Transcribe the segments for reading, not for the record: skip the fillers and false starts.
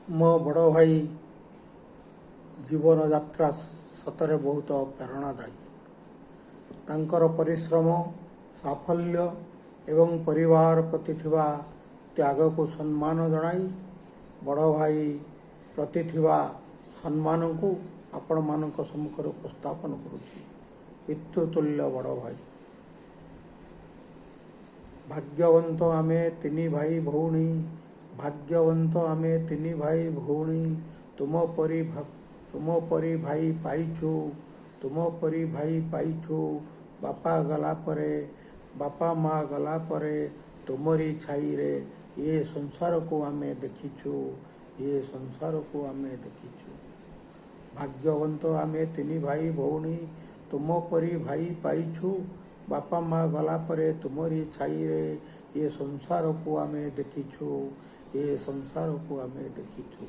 ମୋ ବଡ଼ ଭାଇ ଜୀବନ ଯାତ୍ରା ସତରେ ବହୁତ ପ୍ରେରଣାଦାୟୀ। ତାଙ୍କର ପରିଶ୍ରମ, ସାଫଲ୍ୟ ଏବଂ ପରିବାର ପ୍ରତି ଥିବା ତ୍ୟାଗକୁ ସମ୍ମାନ ଜଣାଇ ବଡ଼ ଭାଇ ପ୍ରତି ଥିବା ସମ୍ମାନକୁ ଆପଣମାନଙ୍କ ସମ୍ମୁଖରେ ଉପସ୍ଥାପନ କରୁଛି। ପିତୃତୁଲ୍ୟ ବଡ଼ ଭାଇ। ଭାଗ୍ୟବନ୍ତ ଆମେ ତିନି ଭାଇ ଭଉଣୀ, ଭାଗ୍ୟବନ୍ତ ଆମେ ତିନି ଭାଇ ଭଉଣୀ। ତୁମ ପରି ଭାଇ ପାଇଛୁ, ତୁମ ପରି ଭାଇ ପାଇଛୁ। ବାପା ଗଲା ପରେ, ବାପା ମା ଗଲା ପରେ ତୁମରି ଛାଇରେ ଏ ସଂସାରକୁ ଆମେ ଦେଖିଛୁ, ଏ ସଂସାରକୁ ଆମେ ଦେଖିଛୁ। ଭାଗ୍ୟବନ୍ତ ଆମେ ତିନି ଭାଇ ଭଉଣୀ, ତୁମ ପରି ଭାଇ ପାଇଛୁ। ବାପା ମା ଗଲା ପରେ ତୁମରି ଛାଇରେ ଏ ସଂସାରକୁ ଆମେ ଦେଖିଛୁ, ଏ ସଂସାରକୁ ଆମେ ଦେଖିଛୁ।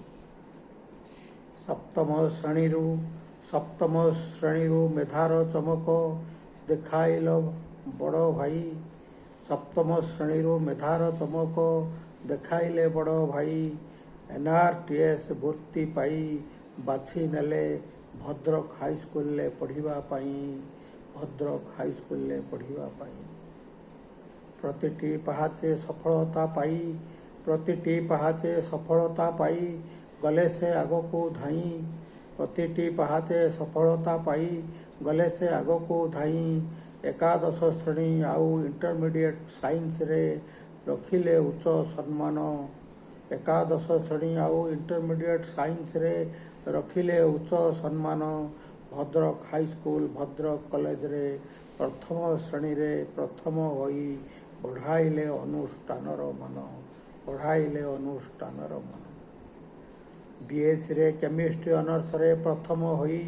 ସପ୍ତମ ଶ୍ରେଣୀରୁ ମେଧାର ଚମକ ଦେଖାଇଲ ବଡ଼ ଭାଇ। ସପ୍ତମ ଶ୍ରେଣୀରୁ ମେଧାର ଚମକ ଦେଖାଇଲେ ବଡ଼ ଭାଇ। NRTS ବୃତ୍ତି ପାଇ ବାଛି ନେଲେ ଭଦ୍ରକ ହାଇସ୍କୁଲରେ ପଢ଼ିବା ପାଇଁ, ଭଦ୍ରକ ହାଇସ୍କୁଲରେ ପଢ଼ିବା ପାଇଁ। ପ୍ରତିଟି ପାହାଚେ ସଫଳତା ପାଇ, ପ୍ରତିଟି ପାହାଚେ ସଫଳତା ପାଇ ଗଲେ ସେ ଆଗକୁ ଧାଇଁ। ପ୍ରତିଟି ପାହାଚେ ସଫଳତା ପାଇ ଗଲେ ସେ ଆଗକୁ ଧାଇଁ। ଏକାଦଶ ଶ୍ରେଣୀ ଆଉ ଇଣ୍ଟରମିଡ଼ିଏଟ୍ ସାଇନ୍ସରେ ରଖିଲେ ଉଚ୍ଚ ସମ୍ମାନ। ଏକାଦଶ ଶ୍ରେଣୀ ଆଉ ଇଣ୍ଟରମିଡ଼ିଏଟ୍ ସାଇନ୍ସରେ ରଖିଲେ ଉଚ୍ଚ ସମ୍ମାନ। ଭଦ୍ରକ ହାଇସ୍କୁଲ, ଭଦ୍ରକ କଲେଜରେ ପ୍ରଥମ ଶ୍ରେଣୀରେ ପ୍ରଥମ ହୋଇ ବଢ଼ାଇଲେ ଅନୁଷ୍ଠାନର ମାନ, ବଢ଼ାଇଲେ ଅନୁଷ୍ଠାନର ମାନ। BScରେ କେମିଷ୍ଟ୍ରି ଅନର୍ସରେ ପ୍ରଥମ ହୋଇ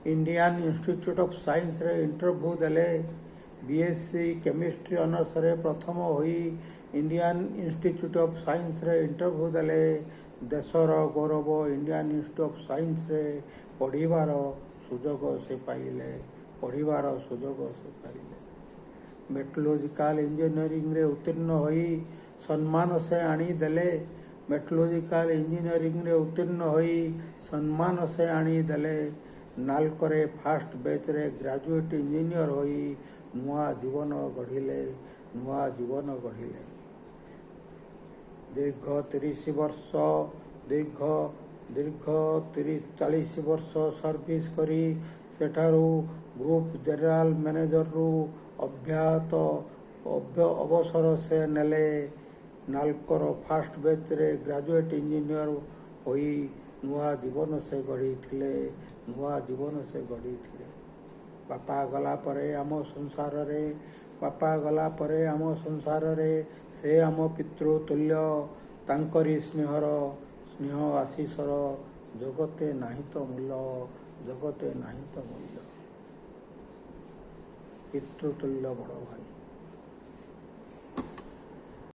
ଇଣ୍ଡିଆନ୍ ଇନଷ୍ଟିଚ୍ୟୁଟ୍ ଅଫ୍ ସାଇନ୍ସରେ ଇଣ୍ଟରଭ୍ୟୁ ଦେଲେ। BSc କେମିଷ୍ଟ୍ରି ଅନର୍ସରେ ପ୍ରଥମ ହୋଇ ଇଣ୍ଡିଆନ୍ ଇନଷ୍ଟିଚ୍ୟୁଟ୍ ଅଫ୍ ସାଇନ୍ସରେ ଇଣ୍ଟରଭ୍ୟୁ ଦେଲେ। ଦେଶର ଗୌରବ ଇଣ୍ଡିଆନ୍ ଇନଷ୍ଟିଚ୍ୟୁଟ୍ ଅଫ୍ ସାଇନ୍ସରେ ପଢ଼ିବାର ସୁଯୋଗ ସେ ପାଇଲେ, ପଢ଼ିବାର ସୁଯୋଗ ସେ ପାଇଲେ। ମେଟାଲୋଜିକାଲ ଇଞ୍ଜିନିୟରିଂରେ ଉତ୍ତୀର୍ଣ୍ଣ ହୋଇ ସମ୍ମାନ ସେ ଆଣିଦେଲେ। ମେଟାଲୋଜିକାଲ ଇଞ୍ଜିନିୟରିଂରେ ଉତ୍ତୀର୍ଣ୍ଣ ହୋଇ ସମ୍ମାନ ସେ ଆଣିଦେଲେ। ନାଲ୍କୋରେ ଫାଷ୍ଟ ବେଚ୍ରେ ଗ୍ରାଜୁଏଟ୍ ଇଞ୍ଜିନିୟର ହୋଇ ନୂଆ ଜୀବନ ଗଢ଼ିଲେ, ନୂଆ ଜୀବନ ଗଢ଼ିଲେ। ଦୀର୍ଘ 40 ବର୍ଷ ସର୍ଭିସ୍ କରି ସେଠାରୁ ଗ୍ରୁପ୍ ଜେନେରାଲ ମ୍ୟାନେଜରରୁ ଅବସର ସେ ନେଲେ। ନାଲ୍କୋର ଫାଷ୍ଟ ବେଚ୍ରେ ଗ୍ରାଜୁଏଟ୍ ଇଞ୍ଜିନିୟର ହୋଇ ନୂଆ ଜୀବନ ସେ ଗଢ଼ିଥିଲେ, ନୂଆ ଜୀବନ ସେ ଗଢ଼ିଥିଲେ। ବାପା ଗଲା ପରେ ଆମ ସଂସାରରେ, ବାପା ଗଲା ପରେ ଆମ ସଂସାରରେ ସେ ଆମ ପିତୃତୁଲ୍ୟ। ତାଙ୍କରି ସ୍ନେହ ଆଶିଷର ଜଗତେ ନାହିଁ ତ ମୂଲ୍ୟ, ଜଗତେ ନାହିଁ ତ ମୂଲ୍ୟ। ପିତୃତୁଲ୍ୟ ବଡ଼ ଭାଇ।